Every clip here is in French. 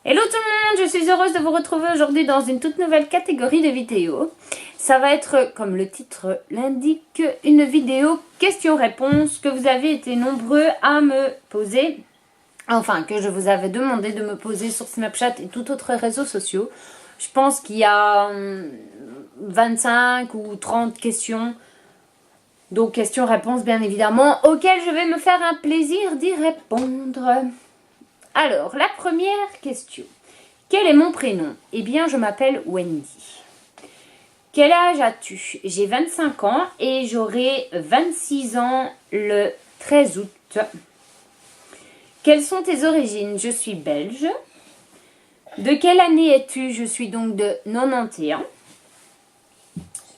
Hello tout le monde, je suis heureuse de vous retrouver aujourd'hui dans une toute nouvelle catégorie de vidéos. Ça va être, comme le titre l'indique, une vidéo questions-réponses que vous avez été nombreux à me poser. Enfin, que je vous avais demandé de me poser sur Snapchat et tout autre réseau social. Je pense qu'il y a 25 ou 30 questions. Donc questions-réponses bien évidemment, auxquelles je vais me faire un plaisir d'y répondre. Alors, la première question. Quel est mon prénom? Eh bien, je m'appelle Wendy. Quel âge as-tu? J'ai 25 ans et j'aurai 26 ans le 13 août. Quelles sont tes origines? Je suis belge. De quelle année es-tu? Je suis donc de 91.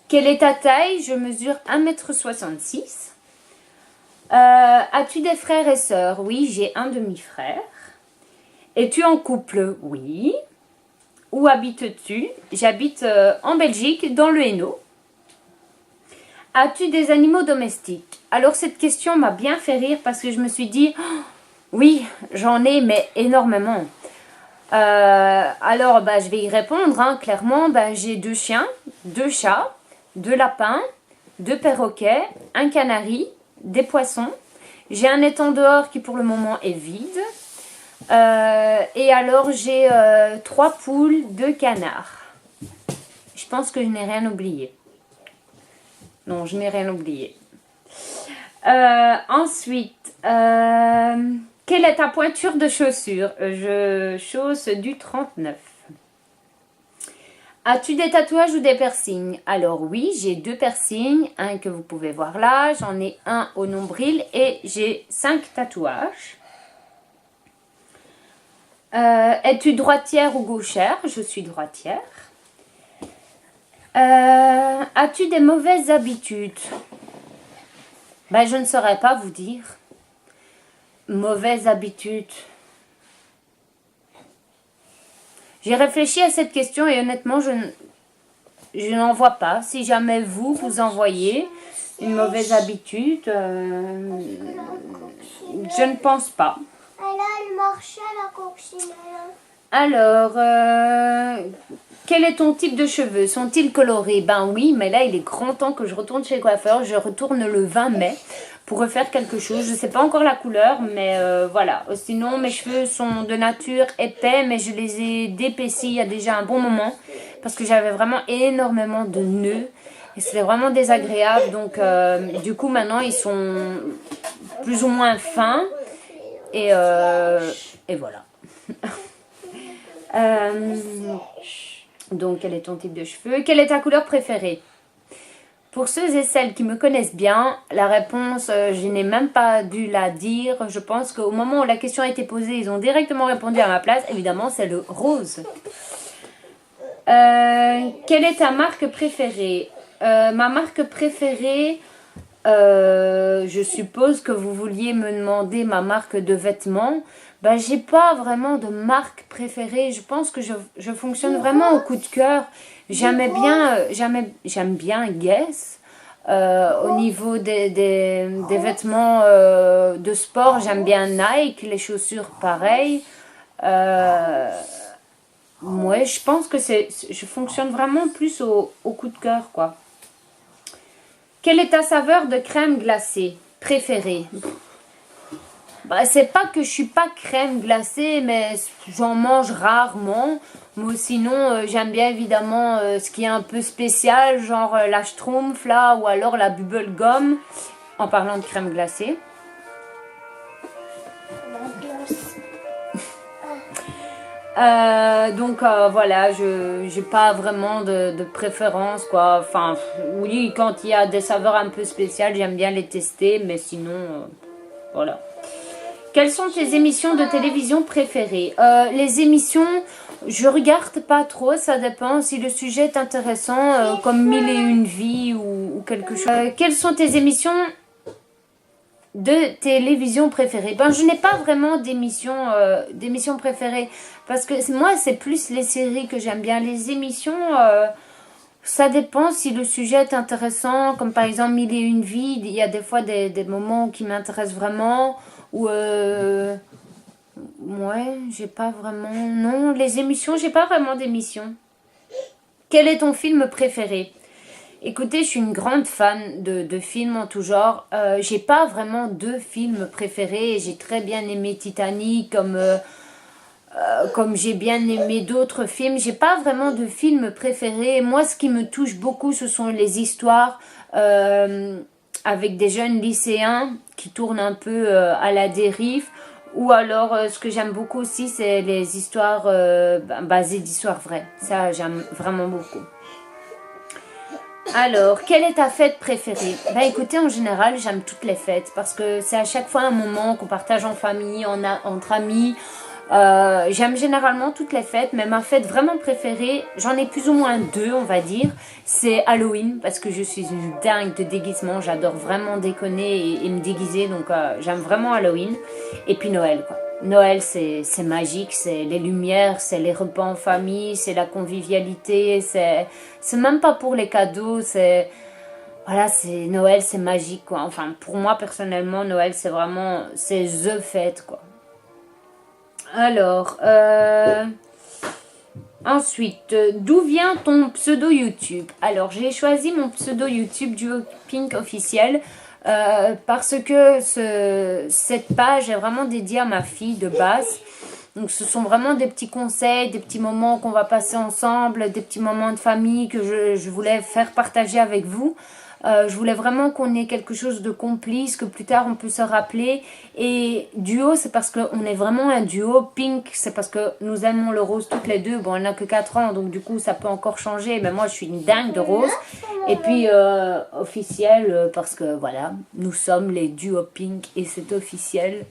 Quelle est ta taille? Je mesure 1,66 m. As-tu des frères et sœurs? Oui, j'ai un demi-frère. Es-tu en couple? Oui. Où habites-tu? J'habite en Belgique, dans le Hainaut. As-tu des animaux domestiques? Alors cette question m'a bien fait rire parce que je me suis dit, oh, oui, j'en ai, mais énormément. Alors je vais y répondre, hein, clairement. J'ai 2 chiens, 2 chats, 2 lapins, 2 perroquets, un canari, des poissons. J'ai un étang dehors qui pour le moment est vide. Et alors j'ai 3 poules, 2 canards. Je pense que je n'ai rien oublié. Non, je n'ai rien oublié. Ensuite, quelle est ta pointure de chaussure? Je chausse du 39. As-tu des tatouages ou des piercings? Alors oui, j'ai 2 piercings. Un que vous pouvez voir là. J'en ai un au nombril et j'ai 5 tatouages. Es-tu droitière ou gauchère? Je suis droitière. As-tu des mauvaises habitudes? Je ne saurais pas vous dire. Mauvaises habitudes. J'ai réfléchi à cette question et honnêtement, je n'en vois pas. Si jamais vous en voyez une mauvaise habitude, je ne pense pas. Alors, quel est ton type de cheveux? Sont-ils colorés? Ben oui, mais là, il est grand temps que je retourne chez le coiffeur. Je retourne le 20 mai pour refaire quelque chose. Je ne sais pas encore la couleur, mais voilà. Sinon, mes cheveux sont de nature épais, mais je les ai d'épaissis il y a déjà un bon moment parce que j'avais vraiment énormément de nœuds et c'était vraiment désagréable. Donc, du coup, maintenant, ils sont plus ou moins fins et voilà. Donc, quel est ton type de cheveux? Quelle est ta couleur préférée? Pour ceux et celles qui me connaissent bien, la réponse, je n'ai même pas dû la dire. Je pense qu'au moment où la question a été posée, ils ont directement répondu à ma place. Évidemment, c'est le rose. Quelle est ta marque préférée? Ma marque préférée, je suppose que vous vouliez me demander ma marque de vêtements. J'ai pas vraiment de marque préférée. Je pense que je fonctionne vraiment au coup de cœur. J'aime bien Guess. Au niveau des vêtements de sport, j'aime bien Nike, les chaussures pareil. Moi, je pense que je fonctionne vraiment plus au coup de cœur, quoi. Quelle est ta saveur de crème glacée préférée? C'est pas que je suis pas crème glacée, mais j'en mange rarement. Moi, sinon, j'aime bien évidemment ce qui est un peu spécial, genre la Schtroumpf là, ou alors la Bubblegum, en parlant de crème glacée. Donc voilà, je n'ai pas vraiment de préférence, quoi. Enfin, oui, quand il y a des saveurs un peu spéciales, j'aime bien les tester, mais sinon, voilà. Quelles sont tes émissions de télévision préférées? Les émissions, je regarde pas trop, ça dépend si le sujet est intéressant, comme Mille et une vies ou quelque chose. Quelles sont tes émissions de télévision préférées? Je n'ai pas vraiment d'émissions préférées, parce que moi, c'est plus les séries que j'aime bien. Les émissions, ça dépend si le sujet est intéressant, comme par exemple Mille et une vies, il y a des fois des moments qui m'intéressent vraiment, ou Ouais, j'ai pas vraiment... Non, les émissions, j'ai pas vraiment d'émissions. Quel est ton film préféré? Écoutez, je suis une grande fan de films en tout genre. J'ai pas vraiment de films préférés. J'ai très bien aimé Titanic, comme j'ai bien aimé d'autres films. J'ai pas vraiment de film préféré. Moi, ce qui me touche beaucoup, ce sont les histoires avec des jeunes lycéens qui tournent un peu à la dérive. Ou alors, ce que j'aime beaucoup aussi, c'est les histoires basées d'histoires vraies. Ça, j'aime vraiment beaucoup. Alors, quelle est ta fête préférée? Bah écoutez, en général, j'aime toutes les fêtes parce que c'est à chaque fois un moment qu'on partage en famille, entre amis. J'aime généralement toutes les fêtes, mais ma fête vraiment préférée, j'en ai plus ou moins deux, on va dire. C'est Halloween parce que je suis une dingue de déguisement. J'adore vraiment déconner et me déguiser, donc j'aime vraiment Halloween. Et puis Noël, quoi. Noël, c'est magique, c'est les lumières, c'est les repas en famille, c'est la convivialité, c'est même pas pour les cadeaux, c'est voilà, c'est Noël, c'est magique quoi. Enfin, pour moi personnellement, Noël, c'est vraiment c'est the fête quoi. Alors, ensuite, d'où vient ton pseudo YouTube? Alors, j'ai choisi mon pseudo YouTube Duo Pink officiel parce que cette page est vraiment dédiée à ma fille de base. Donc, ce sont vraiment des petits conseils, des petits moments qu'on va passer ensemble, des petits moments de famille que je voulais faire partager avec vous. Je voulais vraiment qu'on ait quelque chose de complice, que plus tard on peut se rappeler. Et duo, c'est parce qu'on est vraiment un duo. Pink, c'est parce que nous aimons le rose toutes les deux. Bon, elle n'a que 4 ans, donc du coup, ça peut encore changer. Mais moi, je suis une dingue de rose. Et puis, officiel, parce que voilà, nous sommes les duos Pink et c'est officiel.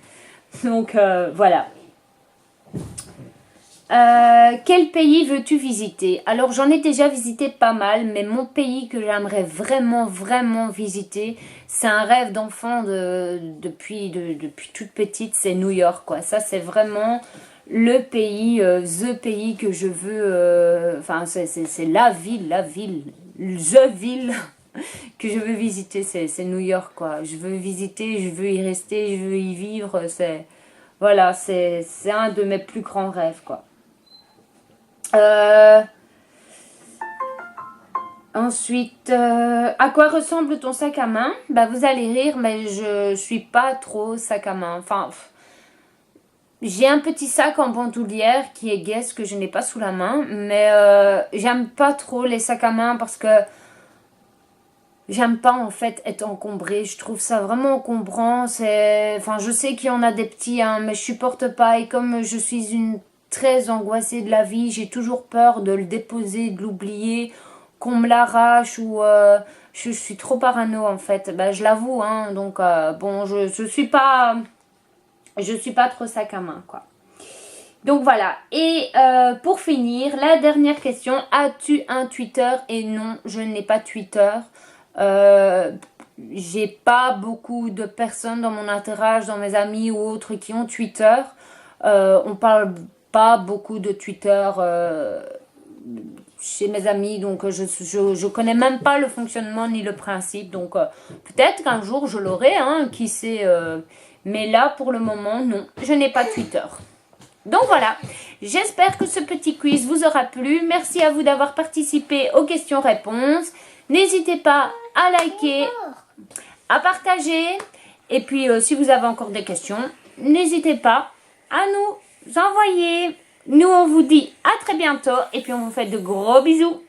Donc, voilà. Quel pays veux-tu visiter? Alors j'en ai déjà visité pas mal, mais mon pays que j'aimerais vraiment vraiment visiter, c'est un rêve d'enfant depuis toute petite, c'est New York quoi. Ça c'est vraiment le pays, the pays que je veux, enfin c'est la ville, the ville que je veux visiter, c'est New York quoi. Je veux visiter, je veux y rester, je veux y vivre, voilà, c'est un de mes plus grands rêves quoi. Ensuite, à quoi ressemble ton sac à main? Bah, vous allez rire, mais je suis pas trop sac à main. Enfin, j'ai un petit sac en bandoulière qui est Guess que je n'ai pas sous la main, mais j'aime pas trop les sacs à main parce que j'aime pas en fait être encombrée. Je trouve ça vraiment encombrant. Enfin, je sais qu'il y en a des petits, hein, mais je supporte pas. Et comme je suis une très angoissée de la vie, j'ai toujours peur de le déposer, de l'oublier, qu'on me l'arrache ou je suis trop parano en fait. Bah, je l'avoue, hein. Donc bon, je suis pas trop sac à main quoi. Donc voilà, et pour finir, la dernière question, as-tu un Twitter? Et non, je n'ai pas Twitter. J'ai pas beaucoup de personnes dans mon entourage, dans mes amis ou autres qui ont Twitter. On parle pas beaucoup de Twitter chez mes amis, donc je connais même pas le fonctionnement ni le principe. Donc peut-être qu'un jour je l'aurai, hein, qui sait. Mais là pour le moment, non, je n'ai pas Twitter. Donc voilà, j'espère que ce petit quiz vous aura plu. Merci à vous d'avoir participé aux questions-réponses. N'hésitez pas à liker, à partager. Et puis, si vous avez encore des questions, n'hésitez pas à nous envoyer. Nous, on vous dit à très bientôt. Et puis, on vous fait de gros bisous.